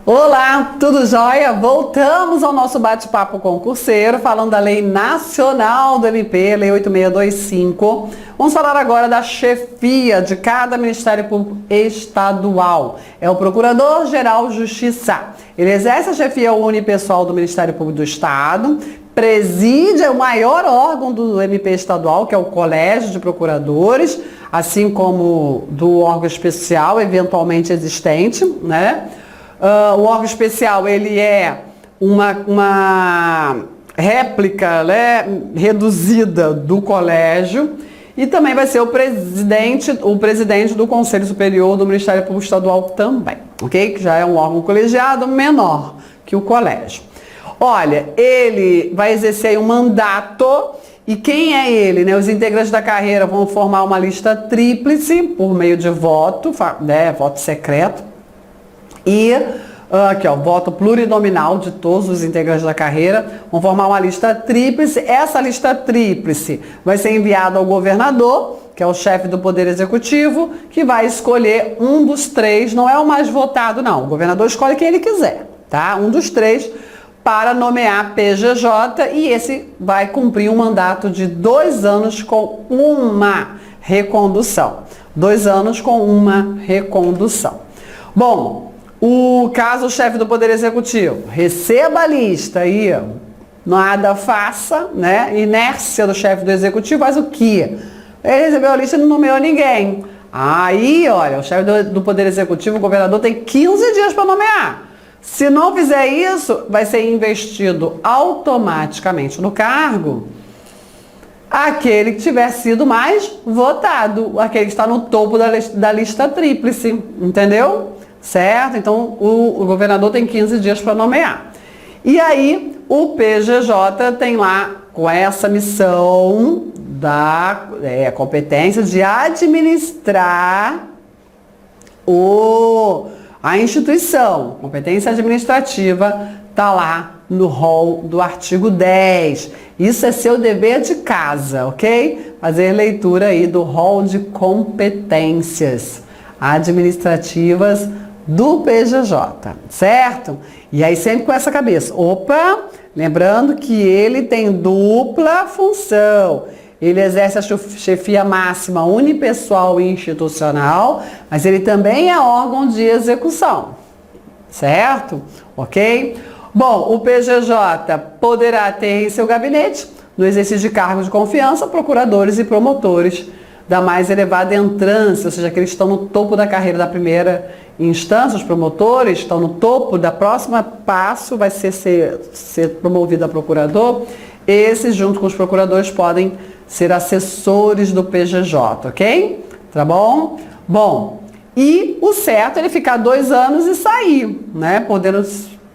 Olá, tudo jóia? Voltamos ao nosso bate-papo concurseiro, falando da Lei Nacional do MP, Lei 8625. Vamos falar agora da chefia de cada Ministério Público Estadual. É o Procurador-Geral de Justiça. Ele exerce a chefia unipessoal do Ministério Público do Estado, preside o maior órgão do MP estadual, que é o Colégio de Procuradores, assim como do órgão especial eventualmente existente, né? O órgão especial, ele é uma réplica, né, reduzida do colégio, e também vai ser o presidente do Conselho Superior do Ministério Público Estadual também, ok? Que já é um órgão colegiado menor que o colégio. Olha, ele vai exercer aí um mandato, e quem é ele, né? Os integrantes da carreira vão formar uma lista tríplice por meio de voto, né, voto secreto. E aqui, ó, voto plurinominal de todos os integrantes da carreira, vão formar uma lista tríplice. Essa lista tríplice vai ser enviada ao governador, que é o chefe do Poder Executivo, que vai escolher um dos três, não é o mais votado não, o governador escolhe quem ele quiser, tá? Um dos três para nomear PGJ, e esse vai cumprir um mandato de 2 anos com uma recondução. 2 anos com uma recondução. Bom, o chefe do Poder Executivo receba a lista aí, nada faça, né? Inércia do chefe do Executivo faz o quê? Ele recebeu a lista e não nomeou ninguém. Aí, olha, o chefe do Poder Executivo, o governador, tem 15 dias para nomear. Se não fizer isso, vai ser investido automaticamente no cargo aquele que tiver sido mais votado, aquele que está no topo da lista tríplice, entendeu? Certo? Então, o governador tem 15 dias para nomear. E aí, o PGJ tem lá, com essa missão da competência de administrar a instituição. Competência administrativa está lá no rol do artigo 10. Isso é seu dever de casa, ok? Fazer leitura aí do rol de competências administrativas do PGJ, certo? E aí sempre com essa cabeça, opa, lembrando que ele tem dupla função. Ele exerce a chefia máxima unipessoal e institucional, mas ele também é órgão de execução, certo? Ok? Bom, o PGJ poderá ter em seu gabinete, no exercício de cargos de confiança, procuradores e promotores da mais elevada entrância, ou seja, aqueles que estão no topo da carreira da primeira instância, os promotores estão no topo da próxima passo, vai ser promovido a procurador. Esses, junto com os procuradores, podem ser assessores do PGJ, ok? Tá bom? Bom, e o certo é ele ficar 2 anos e sair, né? Podendo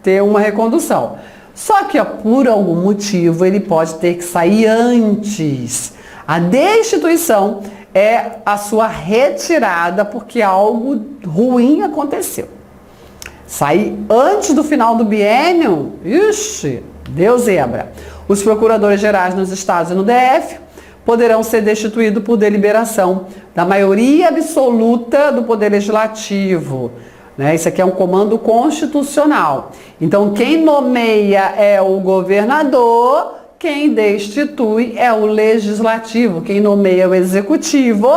ter uma recondução. Só que, ó, por algum motivo, ele pode ter que sair antes. A destituição é a sua retirada porque algo ruim aconteceu. Sair antes do final do biênio, ixi, deu zebra. Os procuradores gerais nos estados e no DF poderão ser destituídos por deliberação da maioria absoluta do Poder Legislativo. Né? Isso aqui é um comando constitucional. Então, quem nomeia é o governador, quem destitui é o legislativo, quem nomeia é o executivo,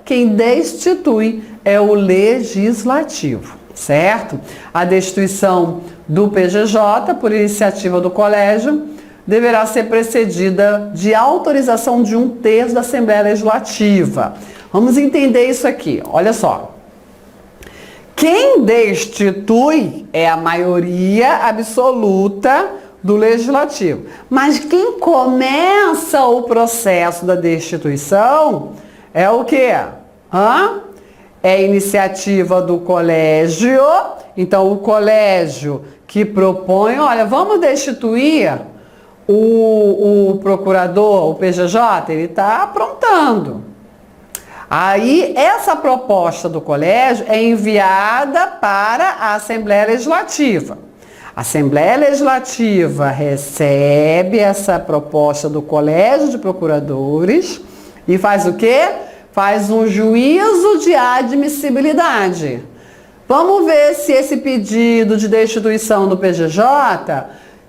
quem destitui é o legislativo, certo? A destituição do PGJ, por iniciativa do colégio, deverá ser precedida de autorização de 1/3 da Assembleia Legislativa. Vamos entender isso aqui, olha só. Quem destitui é a maioria absoluta do Legislativo. Mas quem começa o processo da destituição é o quê? É iniciativa do colégio. Então, o colégio que propõe, olha, vamos destituir o procurador, o PGJ, ele está aprontando. Aí, essa proposta do colégio é enviada para a Assembleia Legislativa. A Assembleia Legislativa recebe essa proposta do Colégio de Procuradores e faz o quê? Faz um juízo de admissibilidade. Vamos ver se esse pedido de destituição do PGJ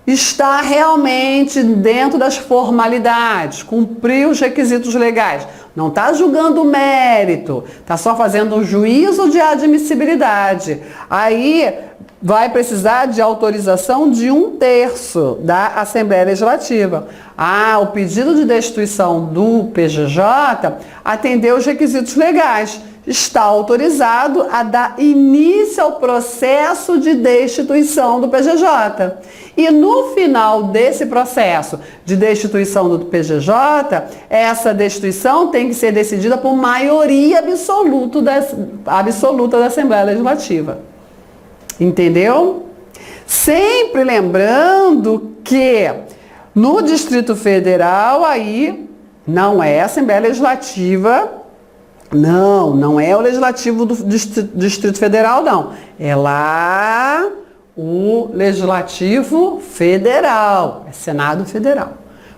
está realmente dentro das formalidades, cumpriu os requisitos legais. Não está julgando o mérito, está só fazendo um juízo de admissibilidade. Aí vai precisar de autorização de 1/3 da Assembleia Legislativa. O pedido de destituição do PGJ atendeu os requisitos legais. Está autorizado a dar início ao processo de destituição do PGJ. E no final desse processo de destituição do PGJ, essa destituição tem que ser decidida por maioria absoluta da Assembleia Legislativa. Entendeu? Sempre lembrando que no Distrito Federal aí não é a Assembleia Legislativa. Não é o Legislativo do Distrito Federal, não. É lá o Legislativo Federal, é Senado Federal,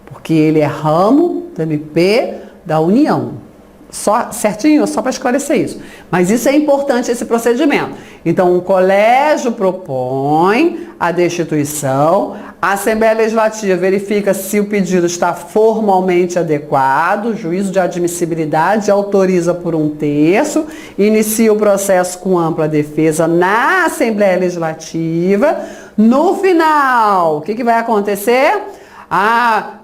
porque ele é ramo do MP da União. Só certinho, só para esclarecer isso. Mas isso é importante, esse procedimento. Então, o colégio propõe a destituição, a Assembleia Legislativa verifica se o pedido está formalmente adequado, juízo de admissibilidade autoriza por 1/3, inicia o processo com ampla defesa na Assembleia Legislativa. No final, o que vai acontecer?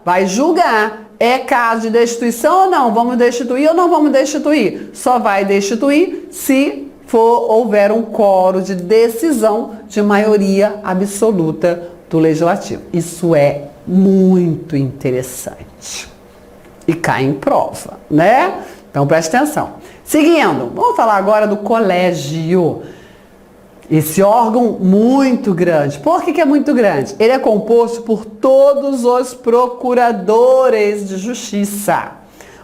Vai julgar. É caso de destituição ou não? Vamos destituir ou não vamos destituir? Só vai destituir se houver um quórum de decisão de maioria absoluta do Legislativo. Isso é muito interessante. E cai em prova, né? Então preste atenção. Seguindo, vamos falar agora do colégio. Esse órgão muito grande. Por que é muito grande? Ele é composto por todos os procuradores de justiça,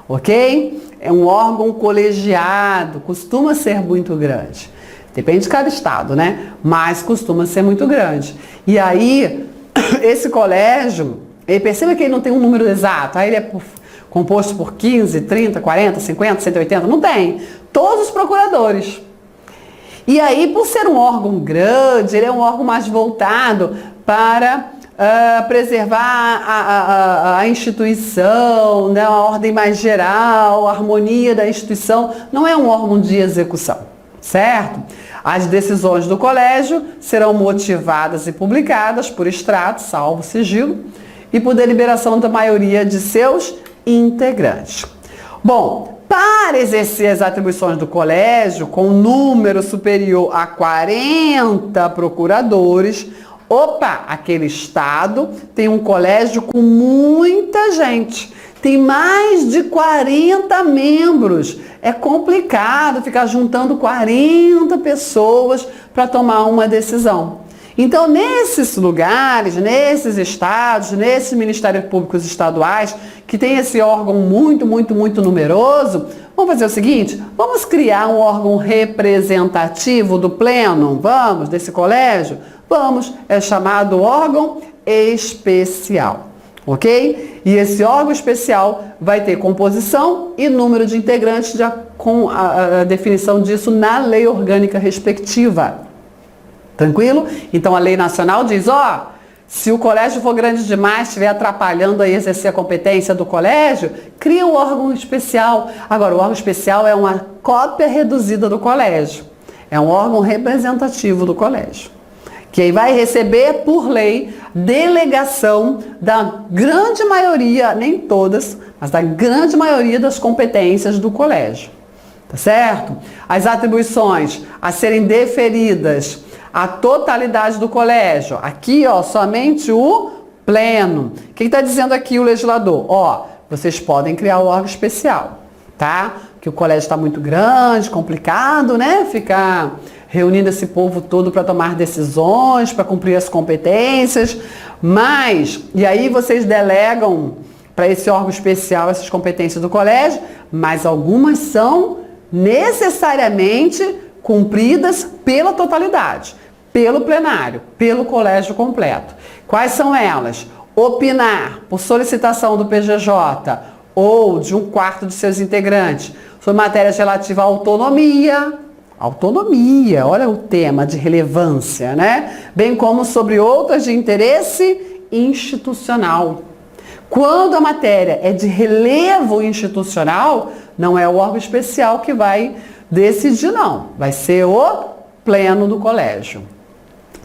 ok? É um órgão colegiado, costuma ser muito grande. Depende de cada estado, né? Mas costuma ser muito grande. E aí, esse colégio, perceba que ele não tem um número exato. Aí ele é composto por 15, 30, 40, 50, 180, não tem. Todos os procuradores. E aí, por ser um órgão grande, ele é um órgão mais voltado para preservar a instituição, né, a ordem mais geral, a harmonia da instituição. Não é um órgão de execução, certo? As decisões do colégio serão motivadas e publicadas por extrato, salvo sigilo, e por deliberação da maioria de seus integrantes. Bom, para exercer as atribuições do colégio, com um número superior a 40 procuradores, aquele estado tem um colégio com muita gente, tem mais de 40 membros. É complicado ficar juntando 40 pessoas para tomar uma decisão. Então, nesses lugares, nesses estados, nesses ministérios públicos estaduais, que tem esse órgão muito numeroso, vamos fazer o seguinte, vamos criar um órgão representativo do pleno, desse colégio? Vamos, é chamado órgão especial, ok? E esse órgão especial vai ter composição e número de integrantes com a definição disso na lei orgânica respectiva. Tranquilo? Então a lei nacional diz, se o colégio for grande demais, estiver atrapalhando a exercer a competência do colégio, cria um órgão especial. Agora, o órgão especial é uma cópia reduzida do colégio. É um órgão representativo do colégio. Que aí vai receber, por lei, delegação da grande maioria, nem todas, mas da grande maioria das competências do colégio. Tá certo? As atribuições a serem deferidas a totalidade do colégio. Aqui, somente o pleno. O que está dizendo aqui o legislador? Vocês podem criar o órgão especial, tá? Que o colégio está muito grande, complicado, né? Ficar reunindo esse povo todo para tomar decisões, para cumprir as competências. E aí vocês delegam para esse órgão especial essas competências do colégio, mas algumas são necessariamente cumpridas pela totalidade, pelo plenário, pelo colégio completo. Quais são elas? Opinar, por solicitação do PGJ ou de 1/4 de seus integrantes, sobre matérias relativas à autonomia, Autonomia, olha o tema de relevância, né? Bem como sobre outras de interesse institucional. Quando a matéria é de relevo institucional, não é o órgão especial que vai decidir, não. Vai ser o pleno do colégio.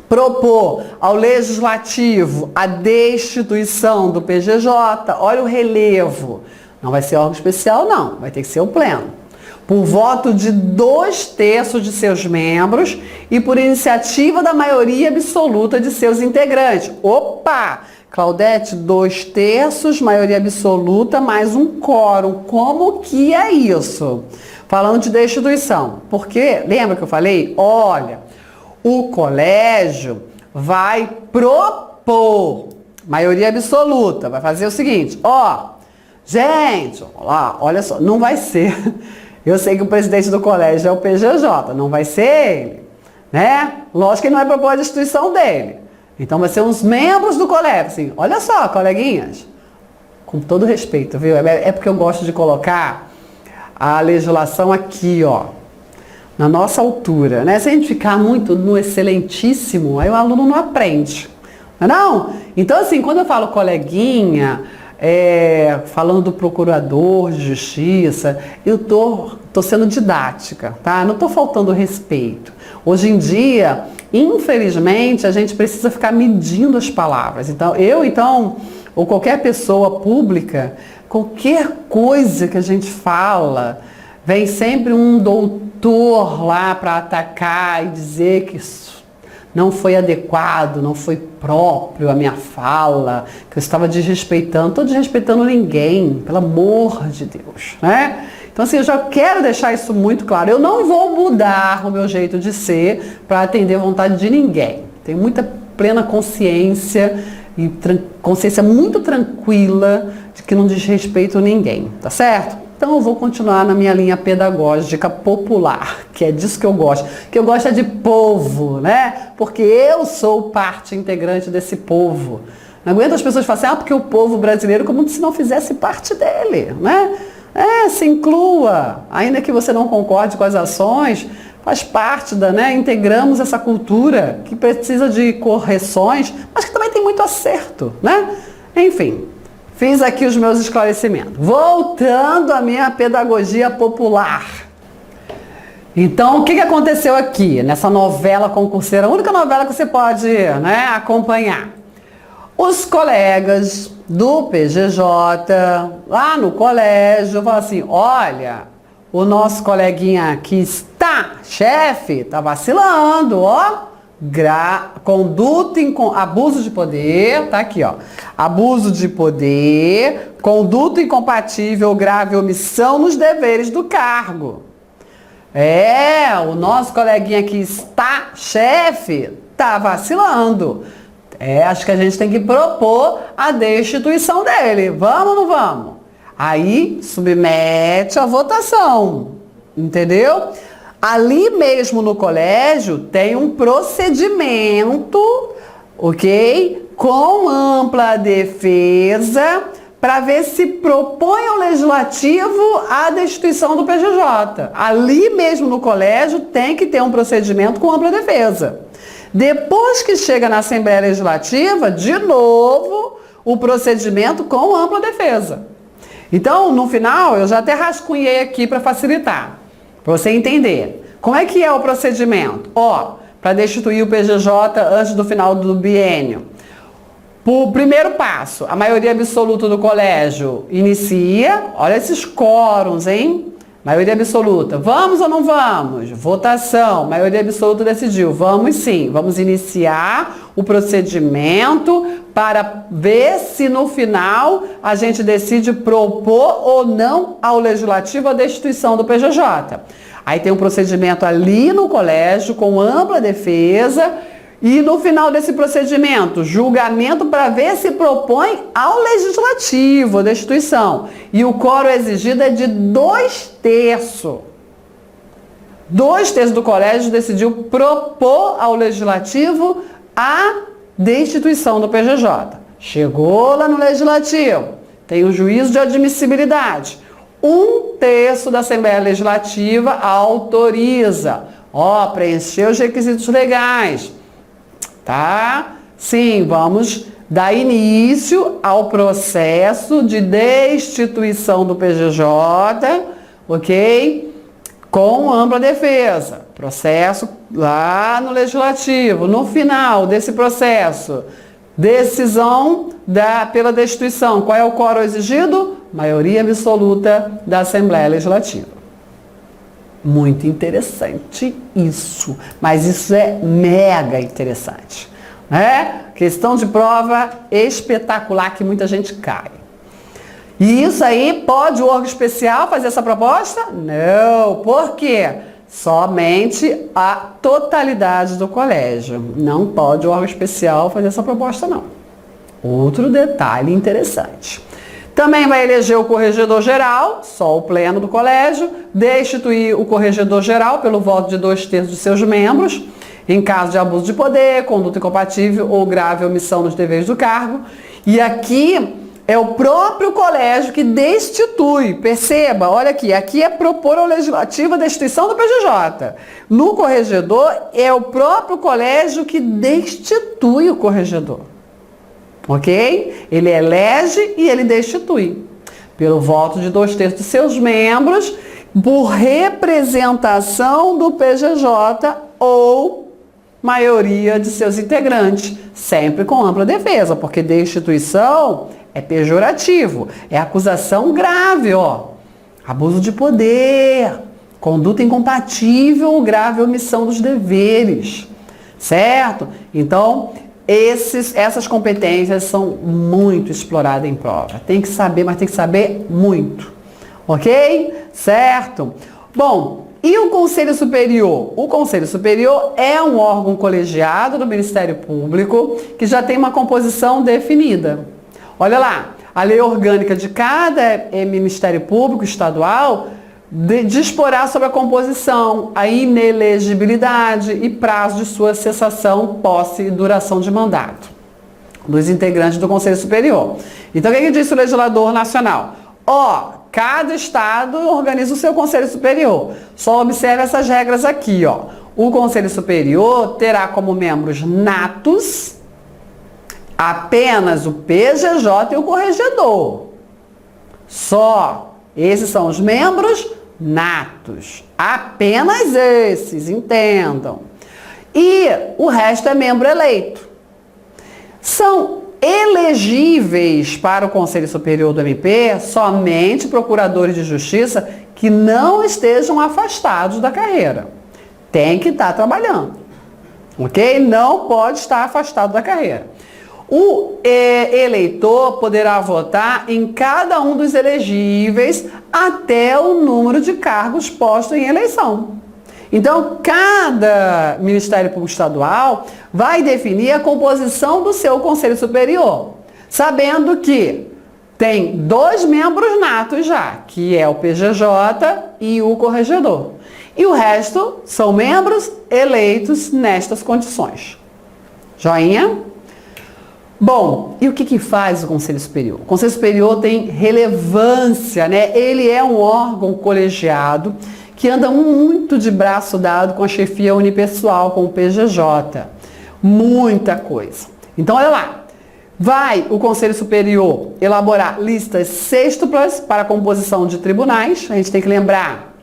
Propor ao legislativo a destituição do PGJ, olha o relevo. Não vai ser órgão especial, não. Vai ter que ser o pleno. Por voto de 2/3 de seus membros e por iniciativa da maioria absoluta de seus integrantes. Opa! Claudete, 2/3, maioria absoluta, mais um quórum. Como que é isso? Falando de destituição. Porque, lembra que eu falei? Olha, o colégio vai propor, maioria absoluta, vai fazer o seguinte, gente, olha só, não vai ser, eu sei que o presidente do colégio é o PGJ, não vai ser ele, né? Lógico que ele não vai propor a destituição dele. Então vai ser uns membros do colégio, assim, olha só, coleguinhas, com todo respeito, viu? É porque eu gosto de colocar a legislação aqui, na nossa altura, né? Se a gente ficar muito no excelentíssimo, aí o aluno não aprende, não? Então, assim, quando eu falo coleguinha, falando do procurador de justiça, eu tô sendo didática, tá? Não tô faltando respeito. Hoje em dia, infelizmente, a gente precisa ficar medindo as palavras. Então, ou qualquer pessoa pública, qualquer coisa que a gente fala, vem sempre um doutor lá para atacar e dizer que isso não foi adequado, não foi próprio a minha fala, que eu estava desrespeitando. Não estou desrespeitando ninguém, pelo amor de Deus, né? Então, assim, eu já quero deixar isso muito claro. Eu não vou mudar o meu jeito de ser para atender a vontade de ninguém. Tenho muita plena consciência e consciência muito tranquila de que não desrespeito ninguém, tá certo? Então eu vou continuar na minha linha pedagógica popular, que é disso que eu gosto. Que eu gosto é de povo, né? Porque eu sou parte integrante desse povo. Não aguento as pessoas falarem assim, porque o povo brasileiro, como se não fizesse parte dele, né? Se inclua, ainda que você não concorde com as ações, faz parte né? Integramos essa cultura que precisa de correções, mas que também tem muito acerto, né? Enfim. Fiz aqui os meus esclarecimentos. Voltando à minha pedagogia popular. Então, o que aconteceu aqui nessa novela concurseira? A única novela que você pode acompanhar. Os colegas do PGJ, lá no colégio, falam assim, olha, o nosso coleguinha que está, chefe, está vacilando, conduta em abuso de poder, tá aqui, abuso de poder, conduta incompatível ou grave omissão nos deveres do cargo. O nosso coleguinha que está chefe tá vacilando. Acho que a gente tem que propor a destituição dele. Vamos ou não vamos? Aí submete a votação, entendeu? Ali mesmo no colégio tem um procedimento, ok? Com ampla defesa para ver se propõe ao legislativo a destituição do PGJ. Ali mesmo no colégio tem que ter um procedimento com ampla defesa. Depois que chega na Assembleia Legislativa, de novo, o procedimento com ampla defesa. Então, no final, eu já até rascunhei aqui para facilitar. Para você entender. Como é que é o procedimento? Para destituir o PGJ antes do final do biênio. O primeiro passo, a maioria absoluta do colégio inicia, olha esses quórums, hein? Maioria absoluta, vamos ou não vamos? Votação, maioria absoluta decidiu, vamos sim, vamos iniciar o procedimento para ver se no final a gente decide propor ou não ao legislativo a destituição do PGJ. Aí tem um procedimento ali no colégio com ampla defesa e no final desse procedimento, julgamento para ver se propõe ao legislativo a destituição. E o quórum exigido é de 2/3. 2/3 do colégio decidiu propor ao legislativo a destituição do PGJ. Chegou lá no legislativo, tem o juízo de admissibilidade. 1/3 da Assembleia Legislativa autoriza. Ó, preencher os requisitos legais. Tá? Sim, vamos dar início ao processo de destituição do PGJ, ok? Com ampla defesa. Processo lá no Legislativo. No final desse processo, decisão pela destituição. Qual é o quórum exigido? Maioria absoluta da Assembleia Legislativa. Muito interessante isso, mas isso é mega interessante, né? Questão de prova espetacular que muita gente cai. E isso aí, pode o órgão especial fazer essa proposta? Não, por quê? Somente a totalidade do colégio. Não pode o órgão especial fazer essa proposta, não. Outro detalhe interessante. Também vai eleger o corregedor geral, só o pleno do colégio, destituir o corregedor geral pelo voto de 2/3 de seus membros, em caso de abuso de poder, conduta incompatível ou grave omissão nos deveres do cargo. E aqui é o próprio colégio que destitui. Perceba, olha aqui é propor ao legislativo a destituição do PGJ. No corregedor, é o próprio colégio que destitui o corregedor. Ok? Ele elege e ele destitui. Pelo voto de 2/3 de seus membros, por representação do PGJ ou maioria de seus integrantes. Sempre com ampla defesa, porque destituição é pejorativo, é acusação grave, ó. Abuso de poder, conduta incompatível ou grave omissão dos deveres, certo? Então, essas competências são muito exploradas em prova. Tem que saber, mas tem que saber muito, ok? Certo? Bom, e o Conselho Superior? O Conselho Superior é um órgão colegiado do Ministério Público que já tem uma composição definida. Olha lá, a lei orgânica de cada Ministério Público estadual disporá sobre a composição, a inelegibilidade e prazo de sua cessação, posse e duração de mandato dos integrantes do Conselho Superior. Então, o que disse o legislador nacional? Cada estado organiza o seu Conselho Superior. Só observe essas regras aqui, ó. O Conselho Superior terá como membros natos apenas o PGJ e o corregedor. Só. Esses são os membros natos. Apenas esses, entendam. E o resto é membro eleito. São elegíveis para o Conselho Superior do MP somente procuradores de justiça que não estejam afastados da carreira. Tem que estar trabalhando, ok? Não pode estar afastado da carreira. O eleitor poderá votar em cada um dos elegíveis até o número de cargos postos em eleição. Então, cada Ministério Público Estadual vai definir a composição do seu Conselho Superior, sabendo que tem 2 membros natos já, que é o PGJ e o corregedor. E o resto são membros eleitos nestas condições. Joinha? Bom, e o que faz o Conselho Superior? O Conselho Superior tem relevância, né? Ele é um órgão colegiado que anda muito de braço dado com a chefia unipessoal, com o PGJ. Muita coisa. Então, olha lá. Vai o Conselho Superior elaborar listas sêxtuplas para a composição de tribunais. A gente tem que lembrar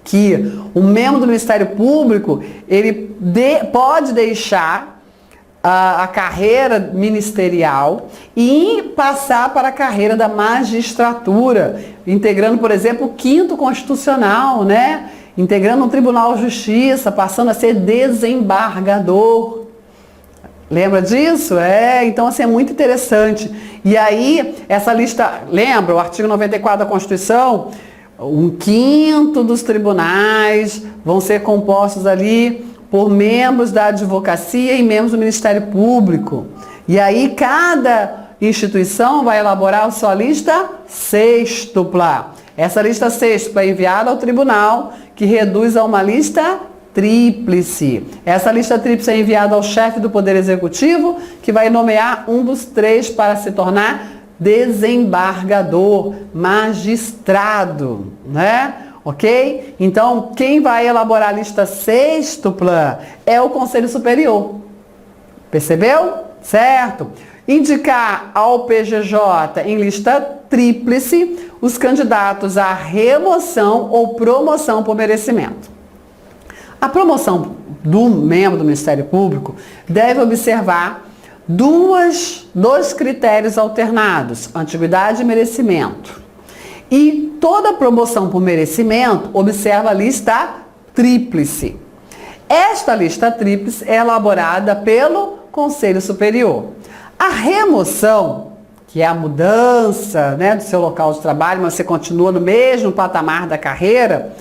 que o membro do Ministério Público, ele pode deixar a carreira ministerial e passar para a carreira da magistratura, integrando, por exemplo, o 5º Constitucional, né? Integrando o Tribunal de Justiça, passando a ser desembargador. Lembra disso? Então assim, é muito interessante. E aí, essa lista, lembra, o artigo 94 da Constituição, 1/5 dos tribunais vão ser compostos ali por membros da advocacia e membros do Ministério Público. E aí cada instituição vai elaborar a sua lista sêxtupla. Essa lista sêxtupla é enviada ao tribunal, que reduz a uma lista tríplice. Essa lista tríplice é enviada ao chefe do Poder Executivo, que vai nomear um dos 3 para se tornar desembargador, magistrado, né? ok? Então, quem vai elaborar a lista sextupla é o Conselho Superior. Percebeu? Certo? Indicar ao PGJ em lista tríplice os candidatos à remoção ou promoção por merecimento. A promoção do membro do Ministério Público deve observar dois critérios alternados, antiguidade e merecimento. E toda promoção por merecimento observa a lista tríplice. Esta lista tríplice é elaborada pelo Conselho Superior. A remoção, que é a mudança, né, do seu local de trabalho, mas você continua no mesmo patamar da carreira,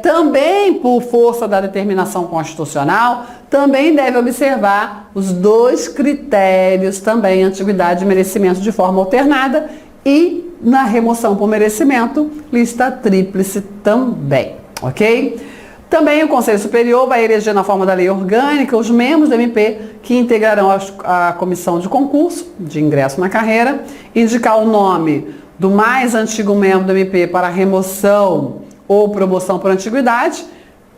também por força da determinação constitucional, também deve observar os dois critérios também, antiguidade e merecimento de forma alternada, e na remoção por merecimento, lista tríplice também, ok? Também o Conselho Superior vai eleger na forma da lei orgânica os membros do MP que integrarão a comissão de concurso, de ingresso na carreira, indicar o nome do mais antigo membro do MP para remoção ou promoção por antiguidade.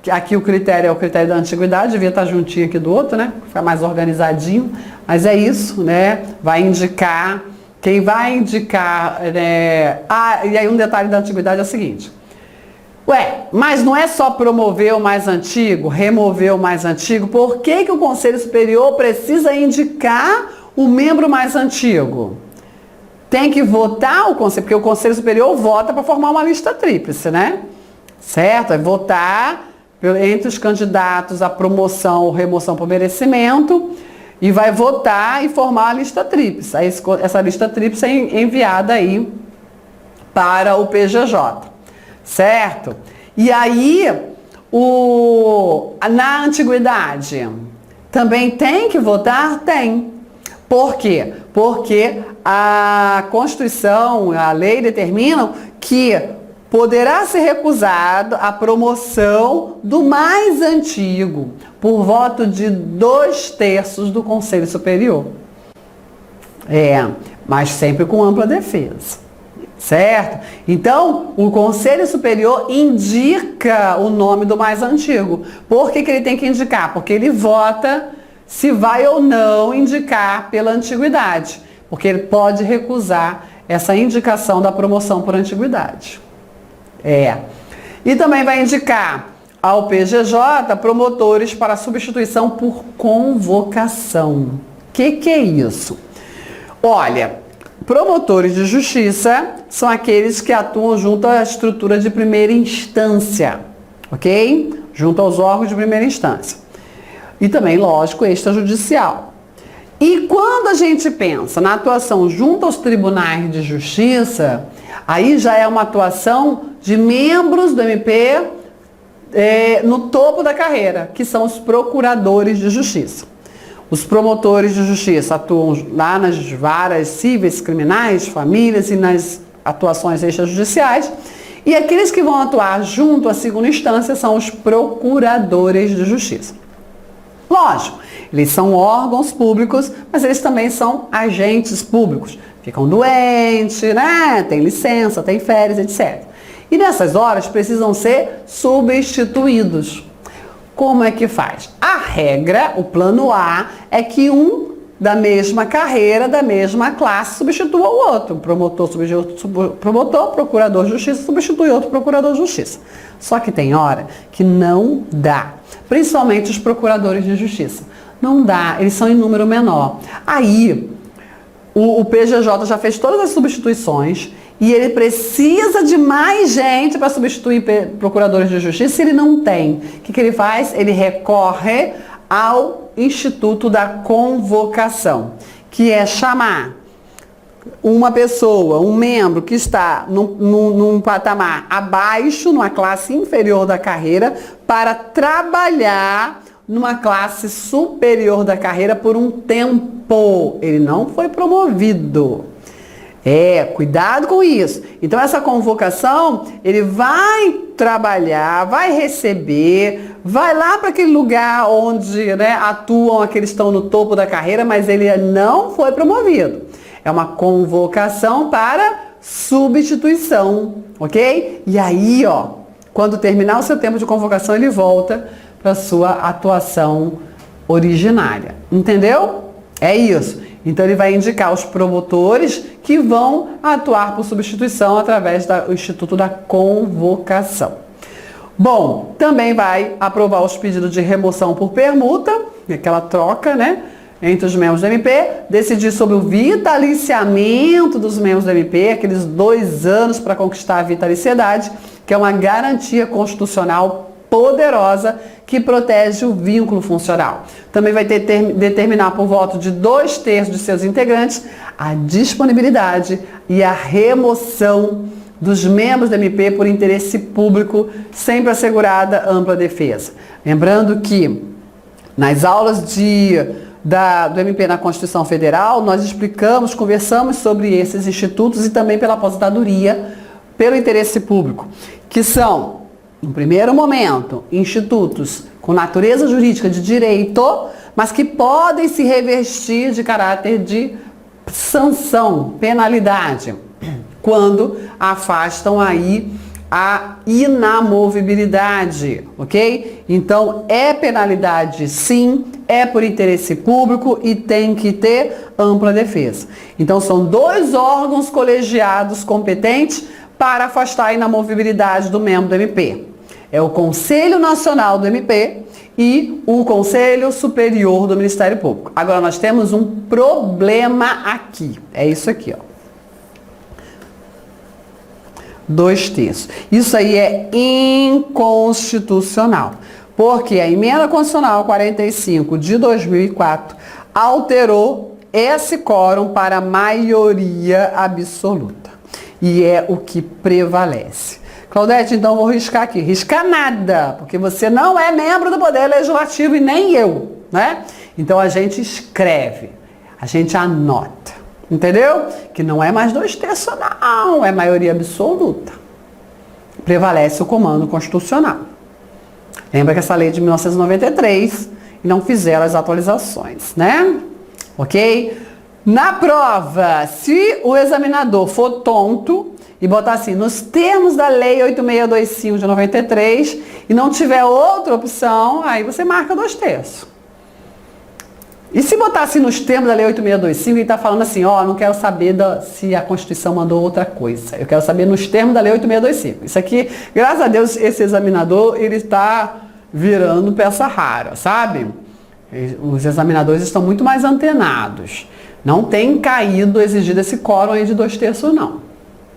Aqui o critério é o critério da antiguidade, devia estar juntinho aqui do outro, né? Ficar mais organizadinho, mas é isso, né? Vai indicar, quem vai indicar, e aí um detalhe da antiguidade é o seguinte: mas não é só promover o mais antigo, remover o mais antigo, por que o Conselho Superior precisa indicar o membro mais antigo? Tem que votar o Conselho, porque o Conselho Superior vota para formar uma lista tríplice, né? Certo? É votar entre os candidatos à promoção ou remoção por merecimento e vai votar e formar a lista tríplice. Aí essa lista tríplice é enviada aí para o PGJ. Certo? E aí, na antiguidade, também tem que votar? Tem. Por quê? Porque a Constituição, a lei determinam que poderá ser recusado a promoção do mais antigo por voto de 2/3 do Conselho Superior. Mas sempre com ampla defesa. Certo? Então, o Conselho Superior indica o nome do mais antigo. Por que ele tem que indicar? Porque ele vota se vai ou não indicar pela antiguidade. Porque ele pode recusar essa indicação da promoção por antiguidade. E também vai indicar ao PGJ promotores para substituição por convocação. Que é isso? Olha, promotores de justiça são aqueles que atuam junto à estrutura de primeira instância, ok? Junto aos órgãos de primeira instância. E também, lógico, extrajudicial. E quando a gente pensa na atuação junto aos tribunais de justiça, aí já é uma atuação de membros do MP no topo da carreira, que são os procuradores de justiça. Os promotores de justiça atuam lá nas varas cíveis, criminais, famílias e nas atuações extrajudiciais. E aqueles que vão atuar junto à segunda instância são os procuradores de justiça. Lógico, eles são órgãos públicos, mas eles também são agentes públicos. Ficam doentes, né? Tem licença, tem férias, etc. E nessas horas precisam ser substituídos. Como é que faz? A regra, o plano A, é que um da mesma carreira, da mesma classe, substitua o outro. Promotor substitui outro promotor, procurador de justiça substitui outro procurador de justiça. Só que tem hora que não dá. Principalmente os procuradores de justiça. Não dá, eles são em número menor. Aí, o PGJ já fez todas as substituições e ele precisa de mais gente para substituir procuradores de justiça e ele não tem. O que ele faz? Ele recorre ao Instituto da Convocação, que é chamar uma pessoa, um membro que está num patamar abaixo, numa classe inferior da carreira, para trabalhar numa classe superior da carreira por um tempo. Ele não foi promovido. Cuidado com isso. Então essa convocação, ele vai trabalhar, vai receber, vai lá para aquele lugar onde, né, atuam aqueles que estão no topo da carreira, mas ele não foi promovido. É uma convocação para substituição, ok? E aí, ó, quando terminar o seu tempo de convocação, ele volta para sua atuação originária. Entendeu? É isso. Então ele vai indicar os promotores que vão atuar por substituição através do Instituto da Convocação. Bom, também vai aprovar os pedidos de remoção por permuta, aquela troca, né, entre os membros do MP, decidir sobre o vitaliciamento dos membros do MP, aqueles 2 anos para conquistar a vitaliciedade, que é uma garantia constitucional poderosa que protege o vínculo funcional. Também vai determinar por voto de 2/3 de seus integrantes a disponibilidade e a remoção dos membros do MP por interesse público, sempre assegurada ampla defesa. Lembrando que nas aulas do MP na Constituição Federal, nós explicamos, conversamos sobre esses institutos e também pela aposentadoria, pelo interesse público, que são, no primeiro momento, institutos com natureza jurídica de direito, mas que podem se revestir de caráter de sanção, penalidade, quando afastam aí a inamovibilidade, ok? Então, é penalidade sim, é por interesse público e tem que ter ampla defesa. Então, são 2 órgãos colegiados competentes para afastar a inamovibilidade do membro do MP. É o Conselho Nacional do MP e o Conselho Superior do Ministério Público. Agora, nós temos um problema aqui. É isso aqui, ó. 2/3. Isso aí é inconstitucional, porque a Emenda Constitucional 45 de 2004 alterou esse quórum para maioria absoluta. E é o que prevalece. Claudete, então vou riscar aqui. Riscar nada, porque você não é membro do Poder Legislativo e nem eu, né? Então a gente escreve, a gente anota. Entendeu? Que não é mais 2/3 não, é maioria absoluta. Prevalece o comando constitucional. Lembra que essa lei é de 1993 e não fizeram as atualizações, né? Ok? Na prova, se o examinador for tonto e botar assim, nos termos da lei 8625 de 93 e não tiver outra opção, aí você marca 2/3. E se botar assim nos termos da lei 8625, ele está falando assim, ó, não quero saber se a Constituição mandou outra coisa. Eu quero saber nos termos da lei 8625. Isso aqui, graças a Deus, esse examinador, ele está virando peça rara, sabe? Os examinadores estão muito mais antenados. Não tem caído exigido esse quórum aí de 2/3 não,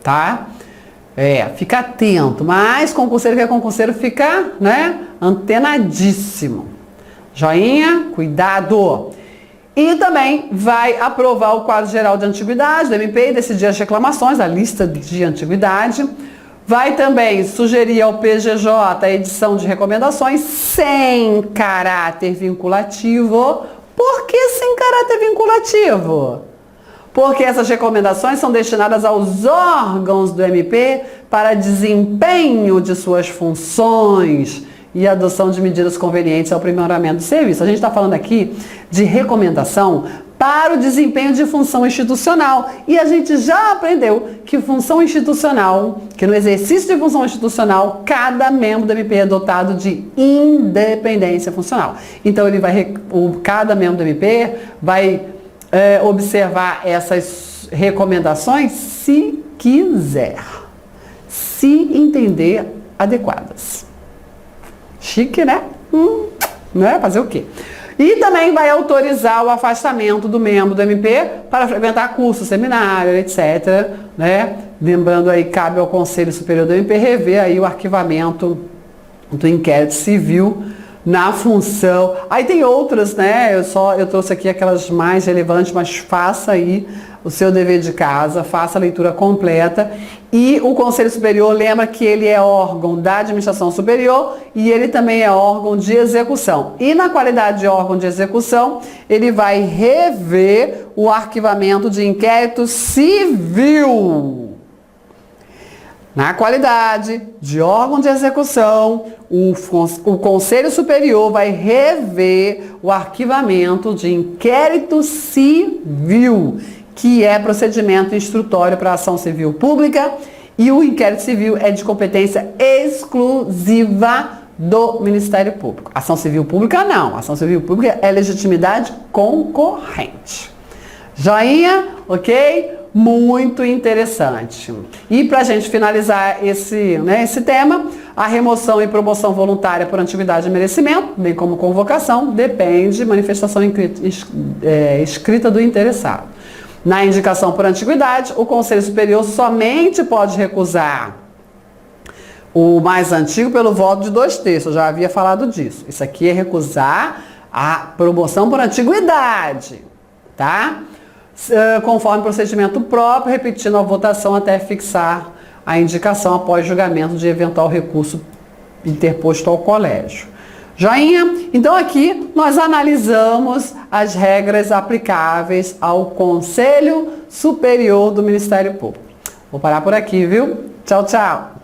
tá? Fica atento, mas concurseiro que é concurseiro fica, né, antenadíssimo. Joinha, cuidado! E também vai aprovar o quadro geral de antiguidade do MP e decidir as reclamações, a lista de antiguidade. Vai também sugerir ao PGJ a edição de recomendações sem caráter vinculativo. Por que sem caráter vinculativo? Porque essas recomendações são destinadas aos órgãos do MP para desempenho de suas funções e adoção de medidas convenientes ao aprimoramento do serviço. A gente está falando aqui de recomendação para o desempenho de função institucional. E a gente já aprendeu que função institucional, que no exercício de função institucional, cada membro do MP é dotado de independência funcional. Então, cada membro do MP vai observar essas recomendações se quiser, se entender adequadas. Chique, né? Né? Fazer o quê? E também vai autorizar o afastamento do membro do MP para frequentar curso, seminário, etc. Né? Lembrando aí, cabe ao Conselho Superior do MP rever aí o arquivamento do inquérito civil na função. Aí tem outras, né? Eu trouxe aqui aquelas mais relevantes, mas faça aí o seu dever de casa, faça a leitura completa. E o Conselho Superior, lembra que ele é órgão da administração superior e ele também é órgão de execução. E na qualidade de órgão de execução, ele vai rever o arquivamento de inquérito civil. Na qualidade de órgão de execução, o Conselho Superior vai rever o arquivamento de inquérito civil, que é procedimento instrutório para ação civil pública, e o inquérito civil é de competência exclusiva do Ministério Público. Ação civil pública não. Ação civil pública é legitimidade concorrente. Joinha, ok? Muito interessante. E para a gente finalizar esse tema, a remoção e promoção voluntária por antiguidade e merecimento, bem como convocação, depende de manifestação escrita do interessado. Na indicação por antiguidade, o Conselho Superior somente pode recusar o mais antigo pelo voto de 2/3, eu já havia falado disso. Isso aqui é recusar a promoção por antiguidade, tá? Conforme procedimento próprio, repetindo a votação até fixar a indicação após julgamento de eventual recurso interposto ao colégio. Joinha? Então aqui nós analisamos as regras aplicáveis ao Conselho Superior do Ministério Público. Vou parar por aqui, viu? Tchau, tchau!